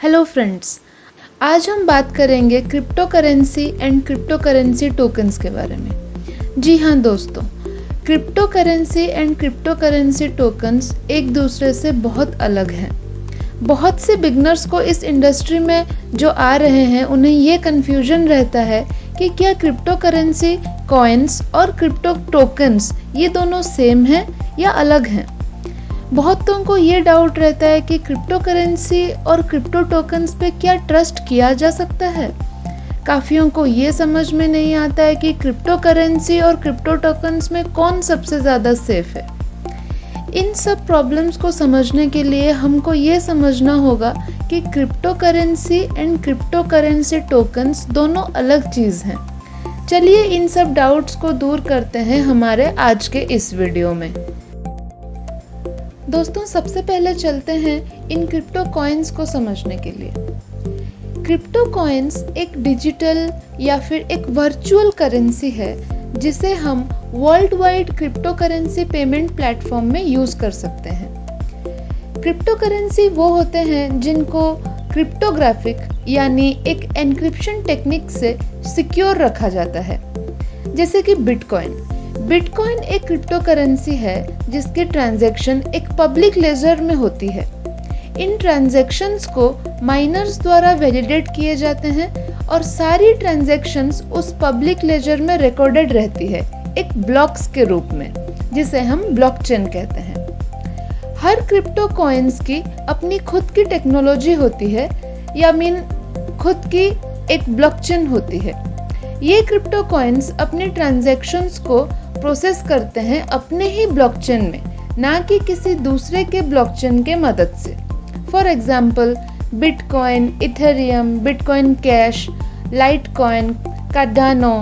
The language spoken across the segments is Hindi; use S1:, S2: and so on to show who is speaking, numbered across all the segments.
S1: हेलो फ्रेंड्स, आज हम बात करेंगे crypto currency and crypto currency tokens के बारे में। जी हाँ दोस्तों, crypto currency and crypto currency tokens एक दूसरे से बहुत अलग हैं। बहुत से बिगनर्स को इस इंडस्ट्री में जो आ रहे हैं उन्हें ये कन्फ्यूजन रहता है कि क्या क्रिप्टो करेंसी कॉइन्स और क्रिप्टो टोकन्स ये दोनों सेम हैं या अलग हैं। बहुतों को ये डाउट रहता है कि क्रिप्टो करेंसी और क्रिप्टो टोकन्स पे क्या ट्रस्ट किया जा सकता है। काफ़ियों को ये समझ में नहीं आता है कि क्रिप्टो करेंसी और क्रिप्टो टोकन्स में कौन सबसे ज़्यादा सेफ है। इन सब प्रॉब्लम्स को समझने के लिए हमको ये समझना होगा कि crypto currency and crypto currency tokens दोनों अलग चीज़ हैं। चलिए इन सब डाउट्स को दूर करते हैं हमारे आज के इस वीडियो में। दोस्तों, सबसे पहले चलते हैं इन क्रिप्टो कॉइन्स को समझने के लिए। क्रिप्टो कॉइन्स एक डिजिटल या फिर एक वर्चुअल करेंसी है जिसे हम world wide crypto currency payment platform में यूज कर सकते हैं। क्रिप्टो करेंसी वो होते हैं जिनको क्रिप्टोग्राफिक यानी एक एन्क्रिप्शन टेक्निक से सिक्योर रखा जाता है, जैसे कि बिटकॉइन। बिटकॉइन एक क्रिप्टो करेंसी है जिसकी ट्रांजैक्शन एक पब्लिक लेजर में होती है। इन ट्रांजैक्शंस को माइनर्स द्वारा वैलिडेट किए जाते हैं और सारी ट्रांजैक्शंस उस पब्लिक लेजर में रिकॉर्डेड रहती है एक ब्लॉक्स के रूप में, जिसे हम ब्लॉकचेन कहते हैं। हर क्रिप्टो कॉइन्स की अपनी खुद की टेक्नोलॉजी होती है या खुद की एक ब्लॉकचेन होती है। ये क्रिप्टो कॉइन्स अपनी ट्रांजैक्शंस को प्रोसेस करते हैं अपने ही ब्लॉकचेन में, ना कि किसी दूसरे के ब्लॉकचेन के मदद से। For example bitcoin, Ethereum, bitcoin cash, Litecoin, Cardano,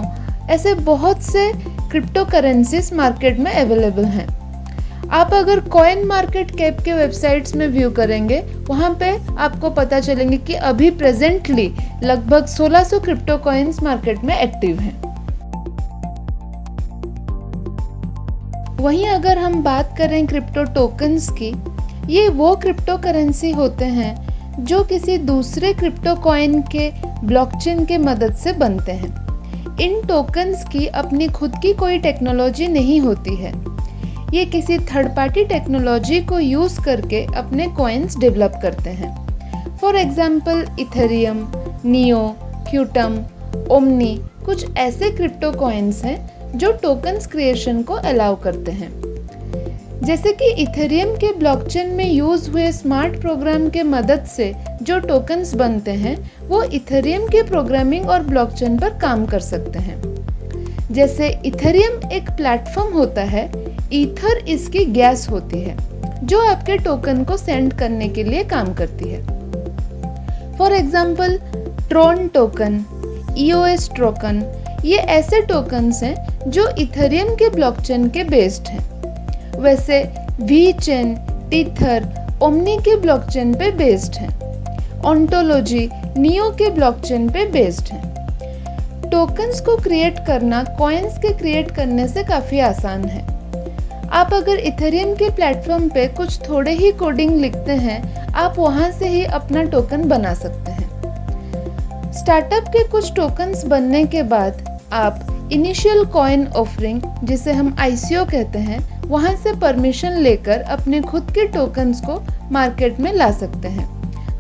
S1: ऐसे बहुत से क्रिप्टो करेंसीज मार्केट में अवेलेबल हैं। आप अगर कॉइन मार्केट कैप के वेबसाइट्स में व्यू करेंगे, वहाँ पे आपको पता चलेंगे कि अभी प्रेजेंटली लगभग 1600 क्रिप्टो कॉइन्स मार्केट में एक्टिव हैं। वहीं अगर हम बात करें क्रिप्टो टोकन्स की, ये वो क्रिप्टो करेंसी होते हैं जो किसी दूसरे क्रिप्टो कॉइन के ब्लॉकचेन के मदद से बनते हैं। इन टोकन्स की अपनी खुद की कोई टेक्नोलॉजी नहीं होती है। ये किसी थर्ड पार्टी टेक्नोलॉजी को यूज करके अपने कॉइन्स डेवलप करते हैं। For example Ethereum, Neo, Qtum, Omni कुछ ऐसे क्रिप्टो कॉइन्स हैं जो टोकन्स क्रिएशन को अलाउ करते हैं। जैसे कि इथेरियम के ब्लॉकचेन में यूज हुए स्मार्ट प्रोग्राम के मदद से जो टोकन्स बनते हैं वो इथेरियम के प्रोग्रामिंग और ब्लॉकचेन पर काम कर सकते हैं। जैसे इथेरियम एक प्लेटफॉर्म होता है, ईथर इसकी गैस होती है जो आपके टोकन को सेंड करने के लिए काम करती है। For example Tron token, EOS token, ये ऐसे टोकन्स हैं जो इथेरियम के ब्लॉकचेन के बेस्ड हैं। वैसे वीचेन, टीथर, ओमनी के ब्लॉकचेन पे बेस्ड हैं। ओंटोलॉजी नियो के ब्लॉकचेन पे बेस्ड हैं। टोकन्स को क्रिएट करना कॉइन्स के क्रिएट करने से काफ़ी आसान है। आप अगर इथेरियम के प्लेटफॉर्म पे कुछ थोड़े ही कोडिंग लिखते हैं, आप वहाँ से ही अपना टोकन बना सकते हैं। स्टार्टअप के कुछ टोकन्स बनने के बाद आप इनिशियल कॉइन ऑफरिंग, जिसे हम आईसीओ कहते हैं, वहाँ से परमिशन लेकर अपने खुद के टोकन्स को मार्केट में ला सकते हैं,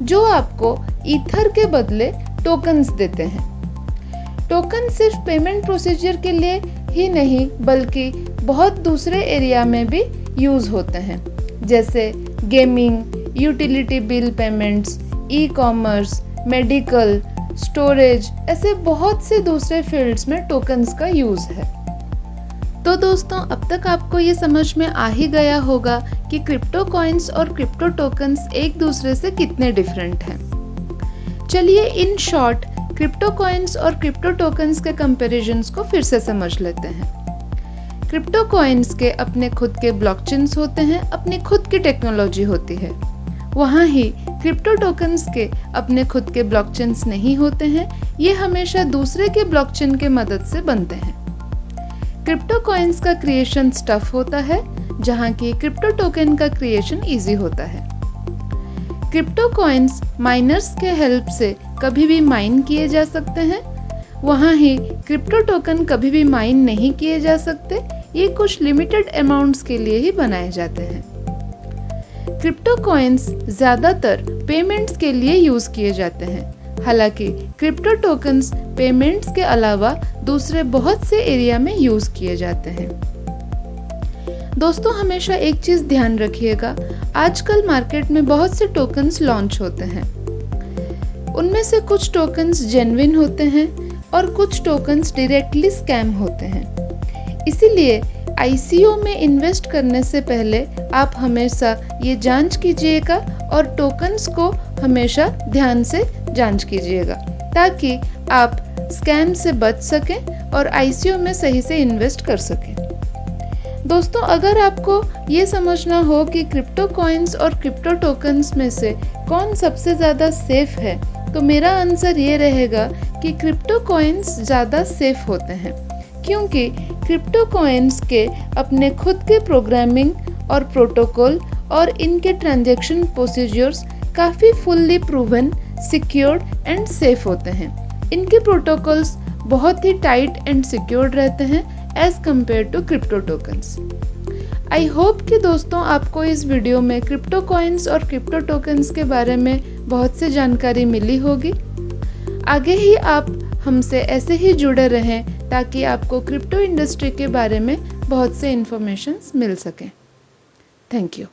S1: जो आपको ईथर के बदले टोकन्स देते हैं। टोकन सिर्फ पेमेंट प्रोसीजर के लिए ही नहीं बल्कि बहुत दूसरे एरिया में भी यूज होते हैं, जैसे gaming, utility bill payments, e commerce, medical, storage, ऐसे बहुत से दूसरे फील्ड्स में टोकन्स का यूज है। तो दोस्तों, अब तक आपको ये समझ में आ ही गया होगा कि क्रिप्टो कॉइन्स और क्रिप्टो टोकन्स एक दूसरे से कितने डिफरेंट हैं। चलिए इन शॉर्ट क्रिप्टो कॉइन्स और क्रिप्टो टोकन्स के कंपैरिजन्स को फिर से समझ लेते हैं। क्रिप्टो कॉइन्स के अपने खुद के ब्लॉकचेन्स होते हैं, अपनी खुद की टेक्नोलॉजी होती है। वहाँ ही क्रिप्टो टोकन्स के अपने खुद के ब्लॉकचेन्स नहीं होते हैं, ये हमेशा दूसरे के ब्लॉकचेन के मदद से बनते हैं। क्रिप्टो कॉइन्स का क्रिएशन टफ होता है, जहाँ की क्रिप्टो टोकन का क्रिएशन इजी होता है। क्रिप्टो कॉइन्स माइनर्स के हेल्प से कभी भी माइन किए जा सकते हैं, वहाँ ही क्रिप्टो टोकन कभी भी माइन नहीं किए जा सकते। ये कुछ लिमिटेड अमाउंट्स के लिए ही बनाए जाते हैं। क्रिप्टो कॉइन्स ज़्यादातर पेमेंट्स के लिए यूज़ किए जाते हैं, हालांकि क्रिप्टो टोकन्स पेमेंट्स के अलावा दूसरे बहुत से एरिया में यूज़ किए जाते हैं। दोस्तों, हमेशा एक चीज़ ध्यान रखिएगा, आजकल मार्केट में बहुत से टोकन्स लॉन्च होते हैं। उनमें से कुछ टोकन्स जेन्युइन होते हैं और कुछ टोकन्स डायरेक्टली स्कैम होते हैं। इसीलिए ICO में इन्वेस्ट करने से पहले आप हमेशा ये जांच कीजिएगा और टोकन्स को हमेशा ध्यान से जांच कीजिएगा, ताकि आप स्कैम से बच सकें और ICO में सही से इन्वेस्ट कर सकें। दोस्तों, अगर आपको ये समझना हो कि क्रिप्टो कॉइन्स और क्रिप्टो टोकन्स में से कौन सबसे ज़्यादा सेफ है, तो मेरा आंसर ये रहेगा कि क्रिप्टो कॉइन्स ज़्यादा सेफ होते हैं, क्योंकि क्रिप्टो कॉइन्स के अपने खुद के प्रोग्रामिंग और प्रोटोकॉल और इनके ट्रांजैक्शन प्रोसीजर्स काफ़ी fully proven, secured and safe होते हैं। इनके प्रोटोकॉल्स बहुत ही टाइट एंड सिक्योर्ड रहते हैं as compare to crypto tokens. I hope कि दोस्तों आपको इस वीडियो में क्रिप्टो कॉइन्स और क्रिप्टो टोकन्स के बारे में बहुत सी जानकारी मिली होगी। आगे ही आप हमसे ऐसे ही जुड़े रहें ताकि आपको क्रिप्टो इंडस्ट्री के बारे में बहुत से इन्फॉर्मेशंस मिल सकें। Thank you.